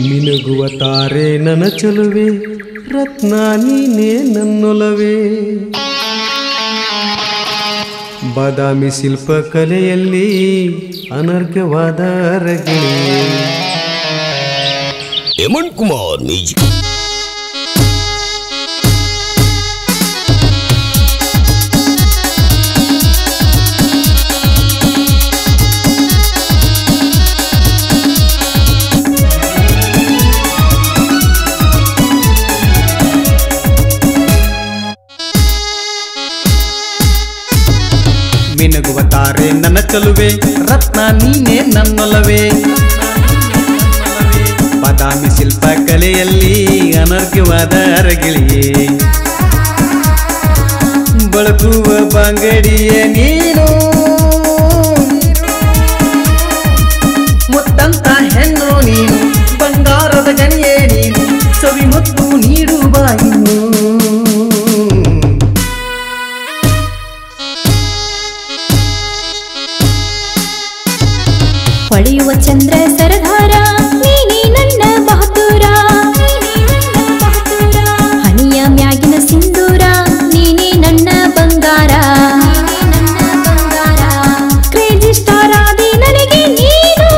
ಮಿನುಗುವ ತಾರೆ ನನ್ನ ಚೆಲುವೆ ರತ್ನ ನೀನೇ ನನ್ನೊಲವೇ ಬಾದಾಮಿ ಶಿಲ್ಪ ಕಲೆಯಲ್ಲಿ ಅನರ್ಘವಾದ ಅರಗಿಣಿ ಹೇಮಂತ್ ಕುಮಾರ್ ಮ್ಯೂಸಿಕ್ ಮಿನುಗುವ ತಾರೆ ನನ್ನ ಚೆಲುವೆ ರತ್ನ ನೀನೇ ನನ್ನೊಲವೇ ಬಾದಾಮಿ ಶಿಲ್ಪ ಕಲೆಯಲ್ಲಿ ಅನರ್ಘವಾದ ಅರಗಿಳಿಯೇ ಬಳಕುವ ಬಂಗಡಿಯೇ ನೀನು ಮುತ್ತಂತ ಹೆಣ್ಣು ನೀನು ಬಂಗಾರದ ಗಣಿಯೇ ನೀನು ಸವಿ ಮುತ್ತು ನೀಡುವ ಇನ್ನು ಹೊಳೆಯುವ ಚಂದ್ರ ಸರದಾರ ನೀನೇ ನನ್ನ ಬಹದ್ದೂರ ಹನಿಯ ಮ್ಯಾಗಿನ ಸಿಂಧೂರ ನೀನೇ ನನ್ನ ಬಂಗಾರ ಕ್ರೇಜಿ ಸ್ಟಾರ್ ಆದಿ ನನಗೆ ನೀನು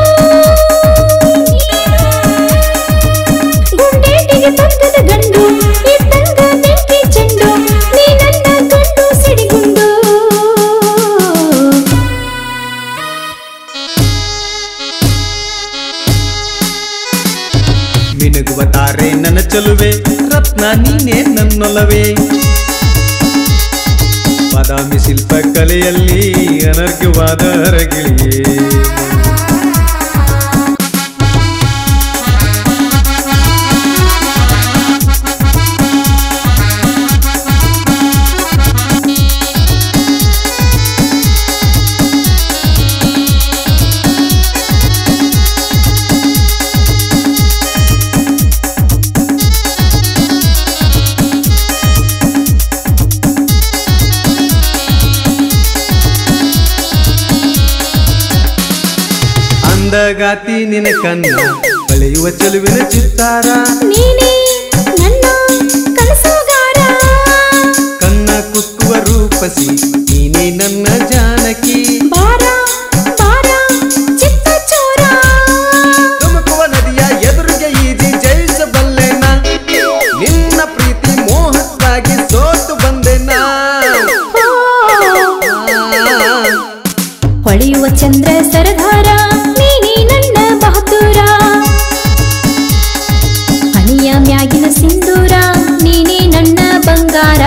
ಗುಂಡೇಟಿಗೆ ಪಕ್ಕದ ಗಂಡು ಇದ್ದಂಗ ಬೆಂಕಿ ಚೆಂಡು ನೀ ನನ್ನ ಗಂಡು ಸಿಡಿಗುಂಡು ಮಿನುಗುವ ತಾರೆ ನನ್ನ ಚೆಲುವೆ ರತ್ನ ನೀನೇ ನನ್ನೊಲವೇ ಬಾದಾಮಿ ಶಿಲ್ಪ ಕಲೆಯಲ್ಲಿ ಅನರ್ಘವಾದ ಅರಗಿಳಿಯೇ ಅಂದಗಾತಿ ನಿನ ಕನ್ನ ಬಳೆಯುವ ಚೆಲುವಿನ ಚಿತ್ತಾರ ನೀನೇ ನನ್ನ ಕನಸುಗಾರ ಕನ್ನ ಕುಕ್ಕುವ ರೂಪಸಿ ನೀನೇ ನನ್ನ ಜಾನಕಿ ಬಾರ ಬಾರ ಚಿತ್ತ ಚೋರ ತುಮಕುವ ನದಿಯ ಎದುರಿಗೆ ಈಜಿ ಜಯಿಸಬಲ್ಲೆನ ನಿನ್ನ ಪ್ರೀತಿ ಮೋಹಕ್ಕಾಗಿ ಸೋತು ಬಂದೆನ ಹೊಳೆಯುವ ಚಂದ್ರ ಸರದಾರ ನೀನೇ ನನ್ನ ಬಹದ್ದೂರ ಹನಿಯ ಮ್ಯಾಗಿನ ಸಿಂಧೂರ ನೀನೇ ನನ್ನ ಬಂಗಾರ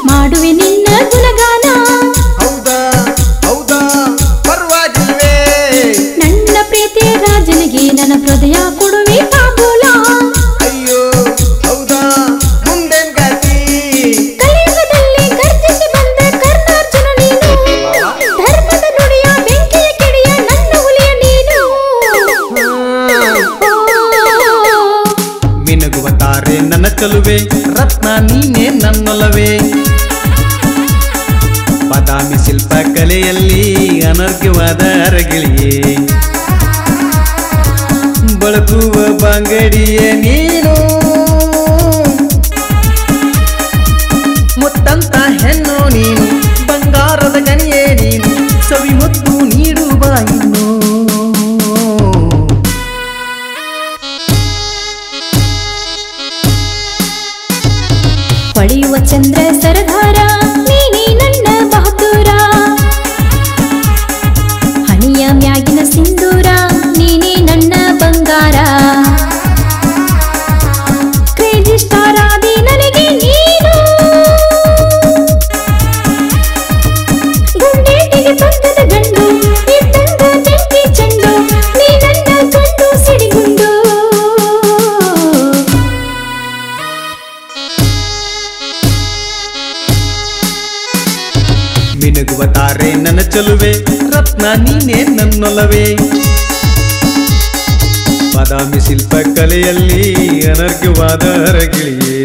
ಮಾಡುವೆ ನಿನ್ನ ಗುಣಗಾನ ಹೌದಾ ಹೌದಾ ಪರವಾಗಿಲ್ವೇ ನನ್ನ ಪ್ರೀತಿ ರಾಜನಿಗೆ ನನ್ನ ಹೃದಯ ಕೊಡುವೆ ತಾಂಬೂಲ ಅಯ್ಯೋ ಹೌದಾ ಮುಂದೇನ್ ಗಾತಿ ಕಲಿಯುಗದಲ್ಲಿ ಗರ್ಜಿಸಿ ಬಂದ ಕರ್ನಾರ್ಜುನ ನೀನು ಧರ್ಮದ ನುಡಿಯ ಬೆಂಕಿಯ ಕಿಡಿಯ ನನ್ನ ಹುಲಿಯ ನೀನು ಮಿನುಗುವ ತಾರೆ ನನ್ನ ಚೆಲುವೆ ರತ್ನ ನೀನೇ ನನ್ನೊಲವೇ ಬಾದಾಮಿ ಶಿಲ್ಪ ಕಲೆಯಲ್ಲಿ ಅನರ್ಘವಾದ ಅರಗಿಳಿಯೇ ಬಳಕುವ ಬಂಗಡಿಯೇ ನೀನು ಮುತ್ತಂತ ಹೆಣ್ಣು ನೀನು ಬಂಗಾರದ ಗಣಿಯೇ ನೀನು ಸವಿ ಮುತ್ತು ನೀಡುವ ಇನ್ನು ಹೊಳೆಯುವ ಚಂದ್ರ ಸರದಾರ ನೀನೇ ನನ್ನ ಬಹದ್ದೂರ ಹನಿಯ ಮ್ಯಾಗಿನ ಸಿಂಧೂರ ನೀನೇ ನನ್ನ ಬಂಗಾರ ಅವತಾರೆ ನನ್ನ ಚೆಲುವೆ ರತ್ನ ನೀನೇ ನನ್ನೊಲವೇ ಬಾದಾಮಿ ಶಿಲ್ಪ ಕಲೆಯಲ್ಲಿ ಅನರ್ಘ್ಯವಾದ ಹರಗಿಳಿಯೇ